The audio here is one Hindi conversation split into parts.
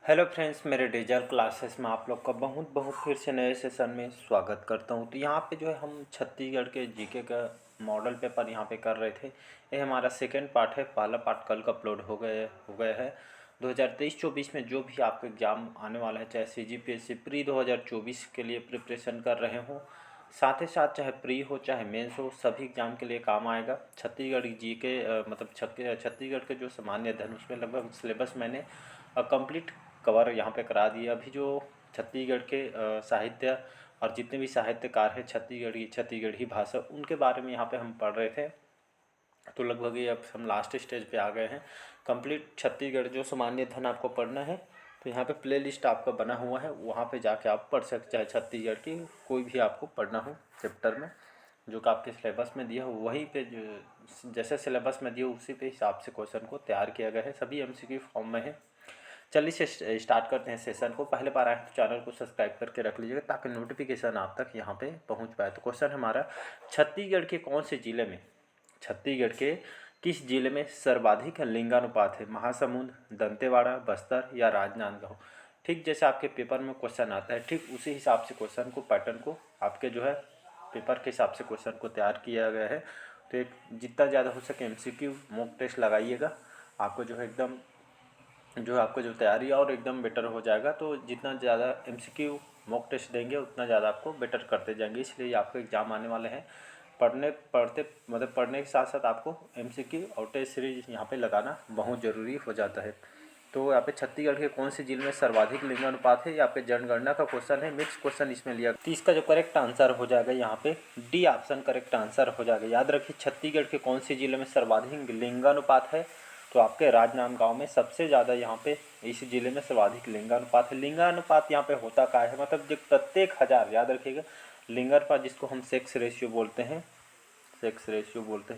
हेलो फ्रेंड्स, मेरे डिजिटल क्लासेस में आप लोग का बहुत बहुत फिर से नए सेशन में स्वागत करता हूं। तो यहाँ पे जो है हम छत्तीसगढ़ के जीके का मॉडल पेपर यहाँ पे कर रहे थे। ये हमारा सेकंड पार्ट है। पहला पार्ट कल का अपलोड हो गए है। 2023-24 में जो भी आपका एग्ज़ाम आने वाला है, चाहे CGPSC प्री 2024 के लिए प्रिपरेशन कर रहे हो, साथ ही साथ चाहे प्री हो चाहे मेंस हो, सभी एग्ज़ाम के लिए काम आएगा। छत्तीसगढ़ जीके मतलब छत्तीसगढ़ के जो सामान्य अध्ययन उसमें लगभग सिलेबस मैंने कंप्लीट कवर यहाँ पे करा दिया। अभी जो छत्तीसगढ़ के साहित्य और जितने भी साहित्यकार हैं छत्तीसगढ़ी भाषा, उनके बारे में यहाँ पे हम पढ़ रहे थे। तो लगभग ये अब हम लास्ट स्टेज पे आ गए हैं। कंप्लीट छत्तीसगढ़ जो सामान्य अध्ययन आपको पढ़ना है, तो यहाँ पे प्ले लिस्ट आपका बना हुआ है, वहाँ पे जाके आप पढ़ सकते, चाहे छत्तीसगढ़ की कोई भी आपको पढ़ना हो चैप्टर में जो कि आपके सिलेबस में दिया हो, वहीं पे जो जैसे सिलेबस में दिया उसी पे हिसाब से क्वेश्चन को तैयार किया गया है। सभी MCQ फॉर्म में है। चलिए से स्टार्ट करते हैं सेशन को। पहले बार आए तो चैनल को सब्सक्राइब करके रख लीजिएगा ताकि नोटिफिकेशन आप तक यहाँ पे पहुँच पाए। तो क्वेश्चन हमारा, छत्तीसगढ़ के किस जिले में सर्वाधिक लिंगानुपात है? महासमुंद, दंतेवाड़ा, बस्तर या राजनांदगांव। ठीक जैसे आपके पेपर में क्वेश्चन आता है, ठीक उसी हिसाब से क्वेश्चन को, पैटर्न को आपके जो है पेपर के हिसाब से क्वेश्चन को तैयार किया गया है। तो एक जितना ज़्यादा हो सके MCQ मॉक टेस्ट लगाइएगा, आपको जो है एकदम जो आपको जो तैयारी और एकदम बेटर हो जाएगा। तो जितना ज़्यादा MCQ मॉक टेस्ट देंगे उतना ज़्यादा आपको बेटर करते जाएंगे। इसलिए आपको एग्ज़ाम आने वाले हैं, पढ़ने के साथ साथ आपको MCQ और टेस्ट सीरीज यहाँ पे लगाना बहुत ज़रूरी हो जाता है। तो यहाँ पे छत्तीसगढ़ के कौन से जिले में सर्वाधिक लिंगानुपात है, यहाँ पे जनगणना का क्वेश्चन है, मिक्स क्वेश्चन इसमें लिया। तो इसका जो करेक्ट आंसर हो जाएगा यहाँ पे डी ऑप्शन करेक्ट आंसर हो जाएगा। याद रखिए, छत्तीसगढ़ के कौन से जिले में सर्वाधिक लिंगानुपात है, तो आपके राजनांदगांव में सबसे ज़्यादा यहाँ पे इस जिले में सर्वाधिक लिंगानुपात है। लिंगानुपात यहाँ पे होता क्या है, मतलब जो प्रत्येक हज़ार, याद रखिएगा, लिंगानुपात जिसको हम सेक्स रेशियो बोलते हैं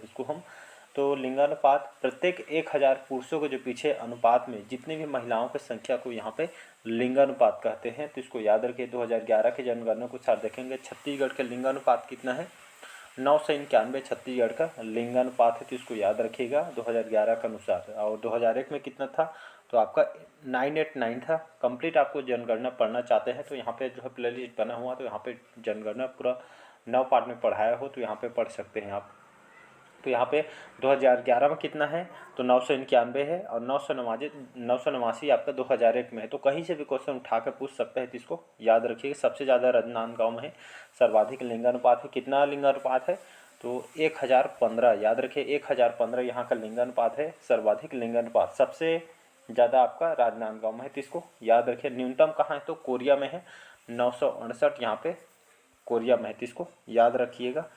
इसको हम। तो लिंगानुपात प्रत्येक 1000 पुरुषों के जो पीछे अनुपात में जितनी भी महिलाओं की संख्या को यहाँ पे लिंगानुपात कहते हैं। तो इसको याद रखिए। 2011 के जनगणना को साथ देखेंगे, छत्तीसगढ़ के लिंगानुपात कितना है? 991 छत्तीसगढ़ का लिंगानुपात है। तो इसको याद रखिएगा 2011 के अनुसार। और 2001 में कितना था? तो आपका 989 था। कंप्लीट आपको जनगणना पढ़ना चाहते हैं तो यहाँ पे जो है प्ले लिस्ट बना हुआ, तो यहाँ पे जनगणना पूरा 9 पार्ट में पढ़ाया हो, तो यहाँ पे पढ़ सकते हैं आप। तो यहाँ पे 2011 में कितना है? तो 991 है। और 989 आपका 2001 में है। तो कहीं से भी क्वेश्चन उठा कर पूछ सकते हैं, तो इसको याद रखिएगा। सबसे ज़्यादा राजनांदगांव में है, सर्वाधिक लिंगानुपात है। कितना लिंगानुपात है? तो 1015। याद रखिए, 1015 यहाँ का लिंगानुपात है। सर्वाधिक लिंगानुपात सबसे ज़्यादा आपका राजनांदगांव में है। तो इसको याद रखिए। न्यूनतम कहाँ है? तो कोरिया में है, 968 यहाँ पे कोरिया में है। तो इसको याद रखिएगा।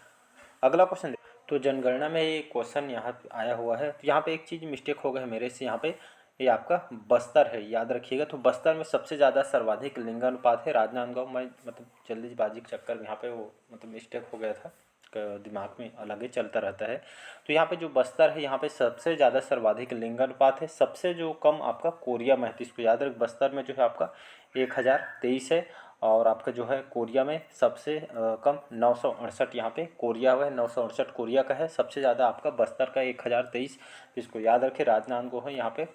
अगला क्वेश्चन, तो जनगणना में ये क्वेश्चन यहाँ पे आया हुआ है। तो यहाँ पे एक चीज़ मिस्टेक हो गया है मेरे से, यहाँ पे ये आपका बस्तर है, याद रखिएगा। तो बस्तर में सबसे ज़्यादा सर्वाधिक लिंगानुपात है। राजनांदगांव में मतलब जल्दीबाजी के चक्कर में यहाँ पे वो मतलब मिस्टेक हो गया था, दिमाग में अलग ही चलता रहता है। तो यहाँ पे जो बस्तर है, यहाँ पे सबसे ज़्यादा सर्वाधिक लिंगानुपात है। सबसे जो कम आपका कोरिया में है। तो इसको याद रख, बस्तर में जो है आपका 1023 है। और आपका जो है कोरिया में सबसे कम 968 यहाँ पे कोरिया हुआ है। 968 कोरिया का है। सबसे ज़्यादा आपका बस्तर का 1023। इसको याद रखें। राजनांदगांव है, यहाँ पे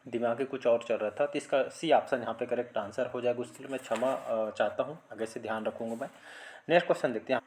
दिमाग कुछ और चल रहा था। तो इसका सी ऑप्शन यहाँ पे करेक्ट आंसर हो जाएगा। उसके लिए मैं क्षमा चाहता हूँ, आगे से ध्यान रखूँगा मैं। नेक्स्ट क्वेश्चन देखते हैं।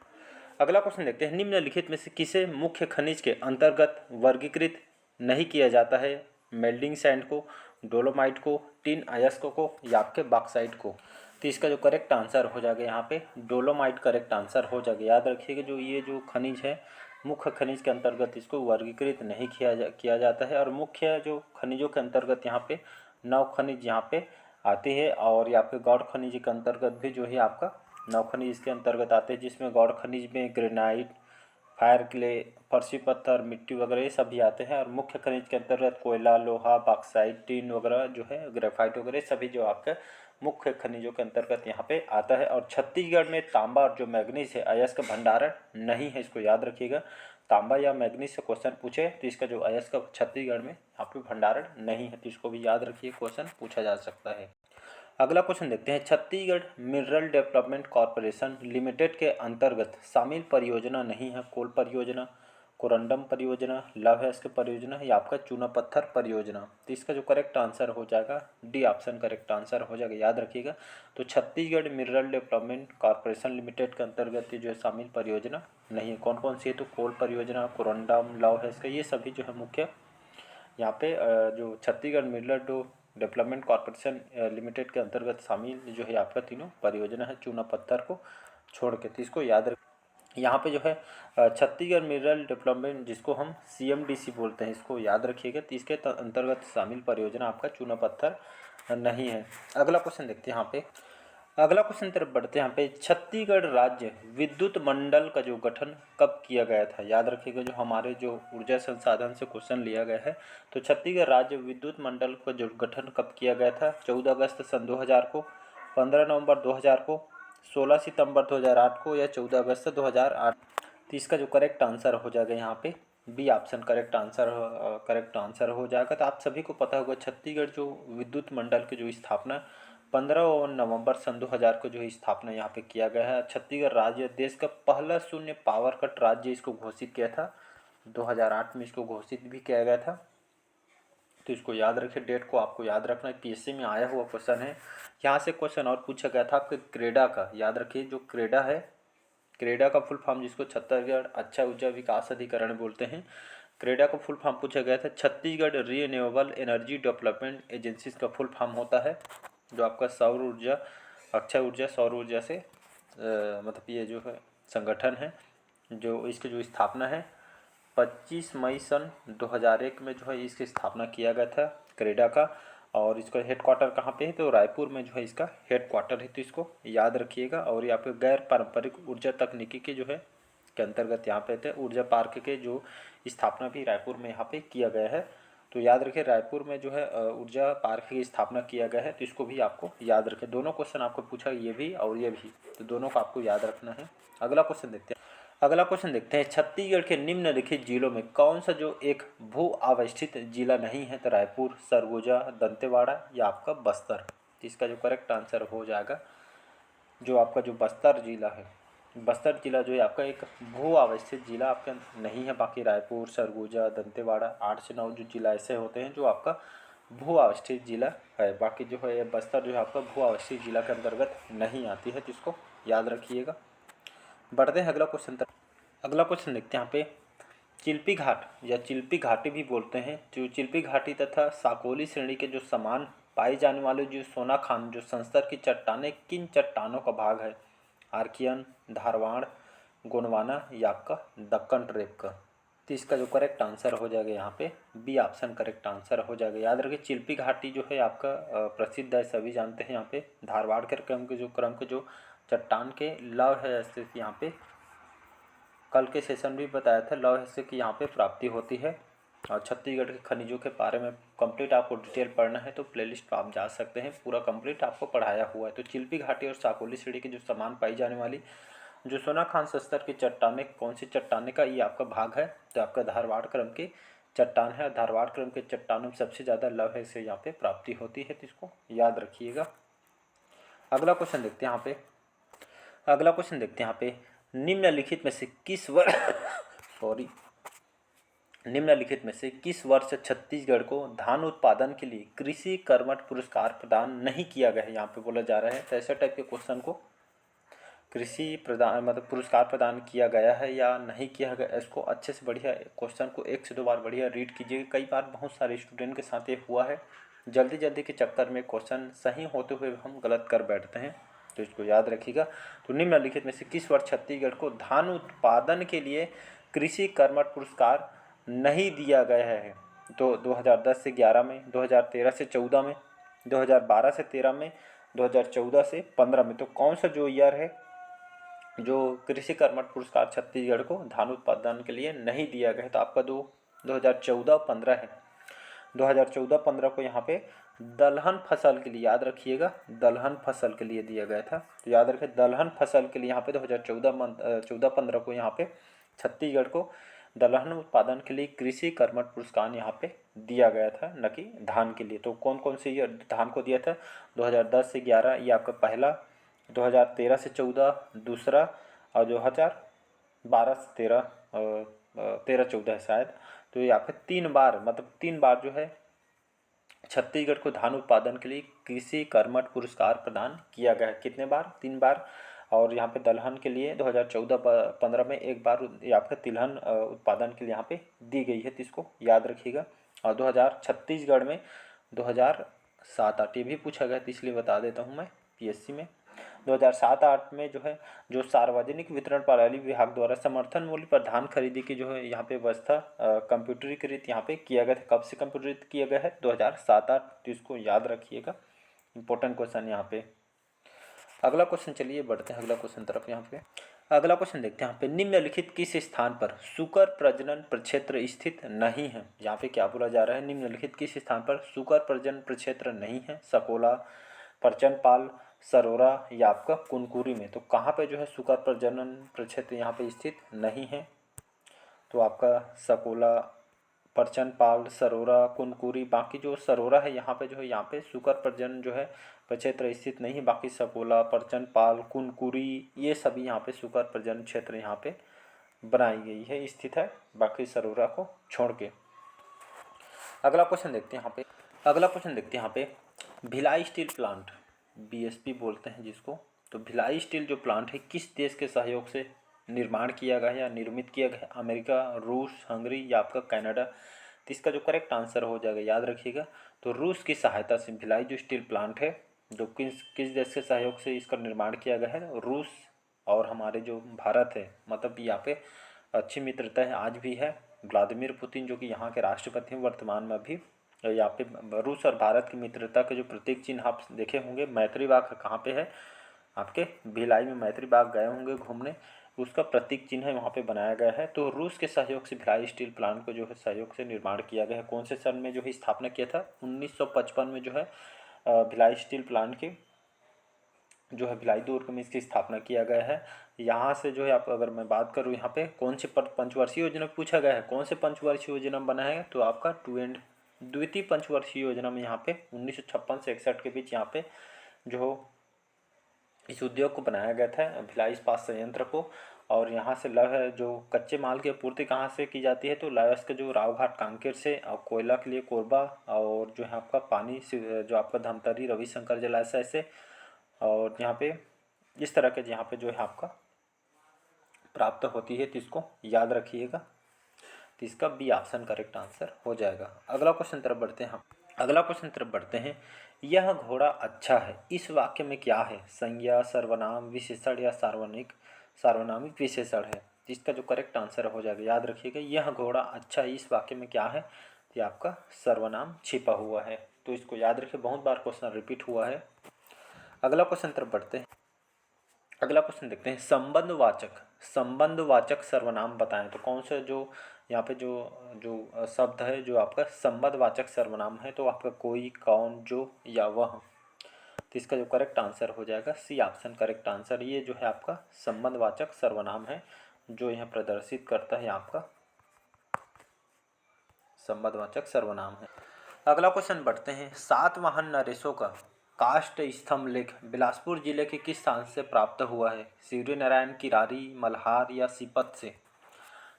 अगला क्वेश्चन देखते हैं, निम्नलिखित में से किसे मुख्य खनिज के अंतर्गत वर्गीकृत नहीं किया जाता है? मेल्डिंग सैंड को, डोलोमाइट को, टिन अयस्क को या आपके बॉक्साइट को। तो इसका जो करेक्ट आंसर हो जाएगा यहाँ पे डोलोमाइट करेक्ट आंसर हो जाएगा। याद रखिएगा, जो ये जो खनिज है, मुख्य खनिज के अंतर्गत इसको वर्गीकृत नहीं किया जाता है। और मुख्य जो खनिजों के अंतर्गत यहाँ पे 9 खनिज यहाँ पे आते हैं। और यहाँ पे गौड़ खनिज के अंतर्गत भी जो है आपका 9 खनिज इसके अंतर्गत आते हैं, जिसमें गौड़ खनिज में ग्रेनाइट, फायर क्ले, फर्शी पत्थर, मिट्टी वगैरह ये सभी आते हैं। और मुख्य खनिज के अंतर्गत कोयला, लोहा, बॉक्साइट, टिन वगैरह जो है, ग्रेफाइट वगैरह सभी जो आपके मुख्य खनिजों के अंतर्गत यहाँ पे आता है। और छत्तीसगढ़ में तांबा और जो मैग्नीज है, अयस्क भंडारण नहीं है। इसको याद रखिएगा। तांबा या मैग्नीज से क्वेश्चन पूछे तो इसका जो अयस्क छत्तीसगढ़ में यहाँ पे भंडारण नहीं है। तो इसको भी याद रखिए, क्वेश्चन पूछा जा सकता है। अगला क्वेश्चन देखते हैं, Chhattisgarh mineral development corporation limited के अंतर्गत शामिल परियोजना नहीं है। कोल परियोजना, कोरंडम परियोजना, लौहयस्क परियोजना या आपका चूना पत्थर परियोजना। तो इसका जो करेक्ट आंसर हो जाएगा डी ऑप्शन करेक्ट आंसर हो जाएगा, याद रखिएगा। तो Chhattisgarh mineral development corporation limited के अंतर्गत ये जो है शामिल परियोजना नहीं है। कौन कौन सी है? तो कोल परियोजना, कोरंडम, लौहयस्क, ये सभी जो है मुख्य यहाँ पे जो Chhattisgarh mineral development corporation limited के अंतर्गत शामिल जो है आपका तीनों परियोजना है, चूना पत्थर को छोड़ के। तो इसको याद रख। यहाँ पे जो है छत्तीसगढ़ मिनरल डेवलपमेंट, जिसको हम CMDC बोलते हैं, इसको याद रखिएगा। तो इसके अंतर्गत शामिल परियोजना आपका चूना पत्थर नहीं है। अगला क्वेश्चन देखते हैं यहाँ पे। अगला क्वेश्चन तरफ बढ़ते हैं। यहाँ पे छत्तीसगढ़ राज्य विद्युत मंडल का जो गठन कब किया गया था? याद रखिएगा, जो हमारे जो ऊर्जा संसाधन से क्वेश्चन लिया गया है। तो छत्तीसगढ़ राज्य विद्युत मंडल का जो गठन कब किया गया था? 14 अगस्त सन 2000 को, 15 नवंबर 2000 को, 16 सितंबर 2008 को या 14 अगस्त 2008। तो इसका जो करेक्ट आंसर हो जाएगा यहाँ पे बी ऑप्शन करेक्ट आंसर हो जाएगा। तो आप सभी को पता होगा छत्तीसगढ़ जो विद्युत मंडल की जो स्थापना 15 नवंबर सन 2000 को जो है स्थापना यहाँ पे किया गया है। छत्तीसगढ़ राज्य देश का पहला शून्य पावर कट राज्य इसको घोषित किया था। 2008 में इसको घोषित भी किया गया था। तो इसको याद रखिए, डेट को आपको याद रखना है। PSC में आया हुआ क्वेश्चन है। यहाँ से क्वेश्चन और पूछा गया था आपके क्रेडा का। याद रखिए, जो क्रेडा है, क्रेडा का फुल फॉर्म जिसको छत्तीसगढ़ अच्छा ऊर्जा विकास अधिकरण बोलते हैं, क्रेडा का फुल फॉर्म पूछा गया था। Chhattisgarh renewable energy development agency का फुल फॉर्म होता है, जो आपका सौर ऊर्जा, अक्षय ऊर्जा, सौर ऊर्जा से मतलब ये जो है संगठन है, जो इसकी जो स्थापना है 25 मई सन 2001 में जो है इसकी स्थापना किया गया था क्रेडा का। और इसका हेडक्वार्टर कहाँ पे है? तो रायपुर में जो है इसका हेडक्वार्टर है। तो इसको याद रखिएगा। और ये आपके गैर पारंपरिक ऊर्जा तकनीकी के जो है के अंतर्गत यहाँ पे थे। ऊर्जा पार्क के जो स्थापना भी रायपुर में यहाँ पे किया गया है। तो याद रखिए, रायपुर में जो है ऊर्जा पार्क की स्थापना किया गया है। तो इसको भी आपको याद रखें। दोनों क्वेश्चन आपको पूछा, ये भी और ये भी, तो दोनों को आपको याद रखना है। अगला क्वेश्चन देखते हैं। अगला क्वेश्चन देखते हैं, छत्तीसगढ़ के निम्नलिखित जिलों में कौन सा जो एक भू अवस्थित जिला नहीं है? तो रायपुर, सरगुजा, दंतेवाड़ा या आपका बस्तर। इसका जो करेक्ट आंसर हो जाएगा, जो आपका जो बस्तर जिला है, बस्तर जिला जो है आपका एक भू अवस्थित जिला आपका नहीं है। बाकी रायपुर, सरगुजा, दंतेवाड़ा 8 से 9 जो जिला ऐसे होते हैं जो आपका भू अवस्थित जिला है। बाकी जो है बस्तर जो है आपका भू अवस्थित जिला के अंतर्गत नहीं आती है। तो इसको याद रखिएगा। बढ़ते हैं अगला क्वेश्चन तक। अगला क्वेश्चन देखते हैं यहाँ पे। चिल्पी घाट या चिल्पी घाटी भी बोलते हैं, जो चिल्पी घाटी तथा साकोली श्रेणी के जो समान पाए जाने वाले जो सोना खान जो संस्तर की चट्टानें किन चट्टानों का भाग है? आर्कियन, धारवाड़, गोंडवाना या आपका दक्कन ट्रेप का। तो इसका जो करेक्ट आंसर हो जाएगा यहाँ पे बी ऑप्शन करेक्ट आंसर हो जाएगा। याद रखिए, चिल्पी घाटी जो है आपका प्रसिद्ध है, सभी जानते हैं। यहाँ पे धारवाड़ के क्रम के जो चट्टान के लव है स्थित यहाँ पे कल के सेशन भी बताया था, लव से कि यहाँ पे प्राप्ति होती है। और छत्तीसगढ़ के खनिजों के बारे में कंप्लीट आपको डिटेल पढ़ना है तो प्लेलिस्ट पर आप जा सकते हैं, पूरा कंप्लीट आपको पढ़ाया हुआ है। तो चिल्पी घाटी और साकोली श्रेणी के जो समान पाई जाने वाली जो सोना खान सस्तर की चट्टानें कौन सी चट्टाने का ये आपका भाग है? तो आपका धारवाड़ क्रम की चट्टान है। धारवाड़ क्रम के चट्टानों में सबसे ज़्यादा लव है से यहाँ पे प्राप्ति होती है। तो इसको याद रखिएगा। अगला क्वेश्चन देखते हैं यहाँ पे। अगला क्वेश्चन देखते हैं यहाँ पे। निम्नलिखित में से किस वर्ष सॉरी निम्नलिखित में से किस वर्ष छत्तीसगढ़ को धान उत्पादन के लिए कृषि कर्मठ पुरस्कार प्रदान नहीं किया गया है? यहाँ पे बोला जा रहा है। तो ऐसे टाइप के क्वेश्चन को कृषि प्रदान मतलब पुरस्कार प्रदान किया गया है या नहीं किया गया, इसको अच्छे से बढ़िया क्वेश्चन को 1 से 2 बार बढ़िया रीड कीजिए। कई बार बहुत सारे स्टूडेंट के साथ ये हुआ है, जल्दी के चक्कर में क्वेश्चन सही होते हुए हम गलत कर बैठते हैं। तो इसको याद रखिएगा। तो निम्नलिखित में से किस वर्ष छत्तीसगढ़ को धान उत्पादन के लिए कृषि कर्मठ पुरस्कार नहीं दिया गया है? तो 2010 से 11 में, 2013 से 14 में, 2012 से 13 में, 2014 से 15 में। तो कौन सा जो ईयर है जो कृषि कर्मठ पुरस्कार छत्तीसगढ़ को धान उत्पादन के लिए नहीं दिया गया है? तो आपका 2014-15 है। 2014-15 को यहाँ पे दलहन फसल के लिए, याद रखिएगा, दलहन फसल के लिए दिया गया था। तो याद रखें, दलहन फसल के लिए यहाँ पे 2014-15 को यहाँ पे छत्तीसगढ़ को दलहन उत्पादन के लिए कृषि कर्मठ पुरस्कार यहाँ पे दिया गया था, न कि धान के लिए। तो कौन कौन से ईयर धान को दिया था? 2010 से 11 ये आपका पहला, 2013 से 14 दूसरा, और 2012 से 13 13-14 है शायद। तो ये आपका 3 बार, मतलब 3 बार जो है छत्तीसगढ़ को धान उत्पादन के लिए कृषि कर्मठ पुरस्कार प्रदान किया गया है। कितने बार? 3 बार। और यहाँ पे दलहन के लिए 2014-15 में 1 बार ये आपका तिलहन उत्पादन के लिए यहाँ पे दी गई है, तो इसको याद रखिएगा। और 2000 छत्तीसगढ़ में 2007-8 ये भी पूछा गया, तो इसलिए बता देता हूँ मैं पीएससी में 2007-8 में जो है, जो सार्वजनिक वितरण प्रणाली विभाग द्वारा समर्थन मूल्य पर धान खरीदी की जो है यहाँ पे व्यवस्था कंप्यूटरीकृत यहाँ पे किया गया था। कब से कंप्यूटरीकृत किया गया है? 2007-8, तो इसको याद रखिएगा, इंपॉर्टेंट क्वेश्चन यहाँ पे। अगला क्वेश्चन, चलिए बढ़ते हैं अगला क्वेश्चन तरफ। यहाँ पे अगला क्वेश्चन देखते हैं यहाँ पे, निम्नलिखित किस स्थान पर सुकर प्रजनन प्रक्षेत्र स्थित नहीं है? यहाँ पे क्या बोला जा रहा है? निम्नलिखित किस स्थान पर सुकर प्रजनन प्रक्षेत्र नहीं है? सकोला, परचनपाल, सरोरा या आपका कुनकुरी में। तो कहाँ पे जो है सुकर प्रजनन प्रक्षेत्र यहाँ पे स्थित नहीं है? तो आपका सकोला, परचनपाल, सरोरा, कुनकुरी। बाकी जो सरोरा है यहाँ पे जो है, यहाँ पे सुकर प्रजनन जो है क्षेत्र स्थित नहीं। बाकी सकोला, परचनपाल, कुनकुरी ये सभी यहाँ पे सुकर प्रजनन क्षेत्र यहाँ पे बनाई गई है, स्थित है, बाकी सरोरा को छोड़ के। अगला क्वेश्चन देखते हैं यहाँ पे। अगला क्वेश्चन देखते हैं यहाँ पे, भिलाई स्टील प्लांट, बीएसपी बोलते हैं जिसको, तो भिलाई स्टील जो प्लांट है किस देश के सहयोग से निर्माण किया गया है या निर्मित किया गया है? अमेरिका, रूस, हंगरी या आपका कनाडा। तो इसका जो करेक्ट आंसर हो जाएगा, याद रखिएगा, तो रूस की सहायता से भिलाई जो स्टील प्लांट है, जो किस देश के सहयोग से इसका निर्माण किया गया है? रूस और हमारे जो भारत है, मतलब यहाँ पे अच्छी मित्रता है, आज भी है। व्लादिमीर पुतिन जो कि यहाँ के राष्ट्रपति हैं वर्तमान में भी, यहाँ पे रूस और भारत की मित्रता के जो प्रतीक चिन्ह आप देखे होंगे, मैत्री बाग कहाँ पे है? आपके भिलाई में मैत्री बाग गए होंगे घूमने, उसका प्रतीक चिन्ह है वहाँ पे बनाया गया है। तो रूस के सहयोग से भिलाई स्टील प्लांट को जो है सहयोग से निर्माण किया गया है। कौन से सन में जो है स्थापना किया था? 1955 में जो है भिलाई स्टील प्लांट की जो है भिलाई दुर्ग में इसकी स्थापना किया गया है। यहाँ से जो है आप, अगर मैं बात करूँ यहाँ पे कौन से पंचवर्षीय योजना पूछा गया है, कौन से पंचवर्षीय योजना बना है? तो आपका द्वितीय पंचवर्षीय योजना में यहाँ पे 1956 से 61 के बीच यहाँ पे जो इस उद्योग को बनाया गया था, भिलाई इस्पात संयंत्र को। और यहाँ से लौह जो कच्चे माल की आपूर्ति कहाँ से की जाती है? तो लायस्क जो रावघाट कांकेर से, और कोयला के लिए कोरबा, और जो है आपका पानी से जो आपका धमतरी रविशंकर जलाशय से, और यहाँ पे इस तरह के यहाँ पे जो है आपका प्राप्त होती है, तो इसको याद रखिएगा। तो इसका बी ऑप्शन करेक्ट आंसर हो जाएगा। अगला क्वेश्चन तरफ बढ़ते हैं हम। अगला क्वेश्चन तरफ बढ़ते हैं, यह घोड़ा अच्छा है इस वाक्य में क्या है? संज्ञा, सर्वनाम, विशेषण या सार्वनामिक विशेषण है। तो इसका जो करेक्ट आंसर हो जाएगा, याद रखिएगा, यह घोड़ा अच्छा इस वाक्य में क्या है? तो ये आपका सर्वनाम छिपा हुआ है, तो इसको याद रखिए, बहुत बार क्वेश्चन रिपीट हुआ है। अगला क्वेश्चन तरफ बढ़ते हैं। अगला क्वेश्चन देखते हैं, संबंधवाचक सर्वनाम बताएं। तो कौन सा जो यहाँ पे जो शब्द है जो आपका संबंधवाचक सर्वनाम है? तो आपका कोई, कौन, जो या वह। तो इसका जो करेक्ट आंसर हो जाएगा सी ऑप्शन करेक्ट आंसर। ये जो है आपका संबंधवाचक सर्वनाम है, जो यहाँ प्रदर्शित करता है आपका संबंधवाचक सर्वनाम है। अगला क्वेश्चन बढ़ते हैं, सातवाहन नरेशों का काष्ठ स्तंभ लेख बिलासपुर जिले के किस स्थान से प्राप्त हुआ है? सूर्यनारायण, किरारी, मल्हार या सीपत से।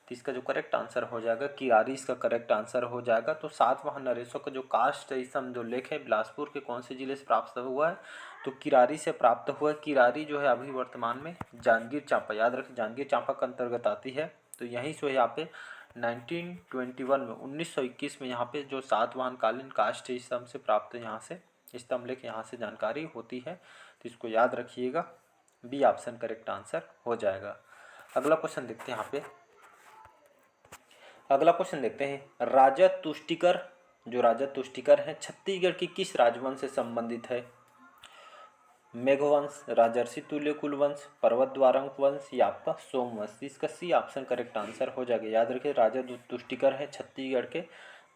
तो इसका जो करेक्ट आंसर हो जाएगा किरारी, इसका करेक्ट आंसर हो जाएगा। तो सातवाहन नरेशों का जो काष्ठ स्तंभ जो लेख है बिलासपुर के कौन से जिले से प्राप्त हुआ है? तो किरारी से प्राप्त हुआ है। किरारी जो है अभी वर्तमान में जांजगीर चांपा, याद रखें, जांजगीर चांपा के अंतर्गत आती है। तो यहीं से यहाँ पे 1921 में 1921 में यहाँ पे जो सातवाहन कालीन काष्ठ स्तंभ से प्राप्त यहाँ से स्तंभ लेख यहाँ से जानकारी होती है, तो इसको याद रखिएगा, बी ऑप्शन करेक्ट आंसर हो जाएगा। अगला क्वेश्चन देखते हैं यहाँ पे। अगला क्वेश्चन देखते हैं, राजा तुष्टिकर, जो राजा तुष्टिकर हैं छत्तीसगढ़ की किस राजवंश से संबंधित है? मेघवंश, राजर्षि तुल्य कुलवंश, पर्वत द्वारक वंश या आपका सोमवंश। इसका सी ऑप्शन करेक्ट आंसर हो जाएगा। याद रखिए, राजा तुष्टिकर है छत्तीसगढ़ के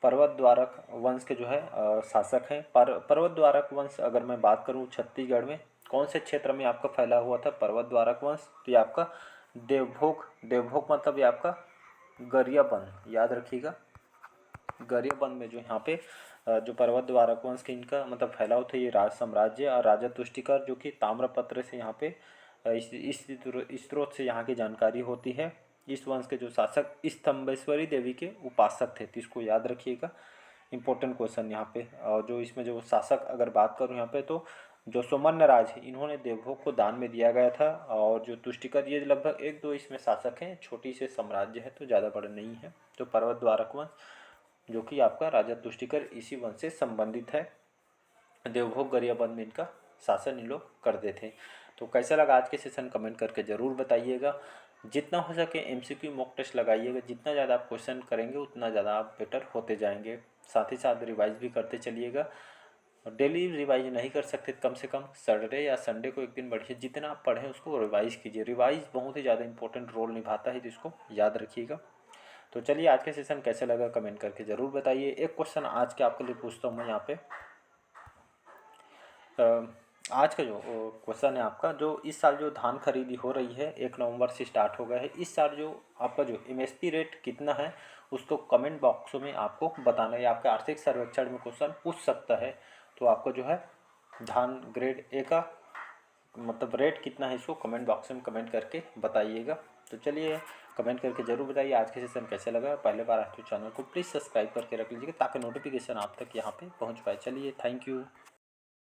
पर्वत द्वारक वंश के जो है शासक हैं। पर्वत द्वारक वंश अगर मैं बात करूँ छत्तीसगढ़ में कौन से क्षेत्र में आपका फैला हुआ था पर्वत द्वारक वंश? तो ये आपका देवभोग मतलब ये आपका गरियाबंद, याद रखिएगा, गरियाबंद में जो यहाँ पे जो पर्वत द्वारक वंश के इनका मतलब फैलाव था, ये राज साम्राज्य। और राजा तुष्टिकर जो कि ताम्रपत्र से यहाँ पे इस स्रोत से यहाँ की जानकारी होती है। इस वंश के जो शासक स्तंभेश्वरी देवी के उपासक थे, तो इसको याद रखिएगा। इंपॉर्टेंट क्वेश्चन यहाँ पे। और जो इसमें जो शासक अगर बात करूँ यहाँ पे, तो जो सोमन्य राज है इन्होंने देवभोग को दान में दिया गया था। और जो तुष्टिकर, ये लगभग एक दो इसमें शासक हैं, छोटी से साम्राज्य है तो ज़्यादा बड़ा नहीं है। तो पर्वत द्वारक वंश जो कि आपका राजा तुष्टिकर इसी वंश से संबंधित है। देवभोग गरियाबंद में इनका शासन इन लोग करते थे। तो कैसा लगा आज के सेशन, कमेंट करके ज़रूर बताइएगा। जितना हो सके एमसीक्यू मॉक टेस्ट लगाइएगा, जितना ज़्यादा आप क्वेश्चन करेंगे उतना ज़्यादा आप बेटर होते जाएंगे। साथ ही साथ रिवाइज भी करते चलिएगा। डेली रिवाइज नहीं कर सकते, कम से कम सैटरडे या संडे को एक दिन बढ़िए जितना आप पढ़ें उसको रिवाइज कीजिए। रिवाइज बहुत ही ज़्यादा इंपॉर्टेंट रोल निभाता है, तो इसको याद रखिएगा। तो चलिए आज के सेशन कैसे लगा कमेंट करके ज़रूर बताइए। एक क्वेश्चन आज के आपके लिए पूछता हूँ मैं यहाँ पे। आज का जो क्वेश्चन है आपका, जो इस साल जो धान खरीदी हो रही है 1 नवंबर से स्टार्ट हो गया है, इस साल जो आपका जो एमएसपी रेट कितना है उसको कमेंट बॉक्स में आपको बताना है। आपके आर्थिक सर्वेक्षण में क्वेश्चन पूछ सकता है। तो आपको जो है धान ग्रेड ए का मतलब रेट कितना है इसको कमेंट बॉक्स में कमेंट करके बताइएगा। तो चलिए कमेंट करके ज़रूर बताइए आज के सेशन कैसे लगा। पहले बार आए तो चैनल को प्लीज़ सब्सक्राइब करके रख लीजिएगा ताकि नोटिफिकेशन आप तक यहाँ पे पहुँच पाए। चलिए थैंक यू।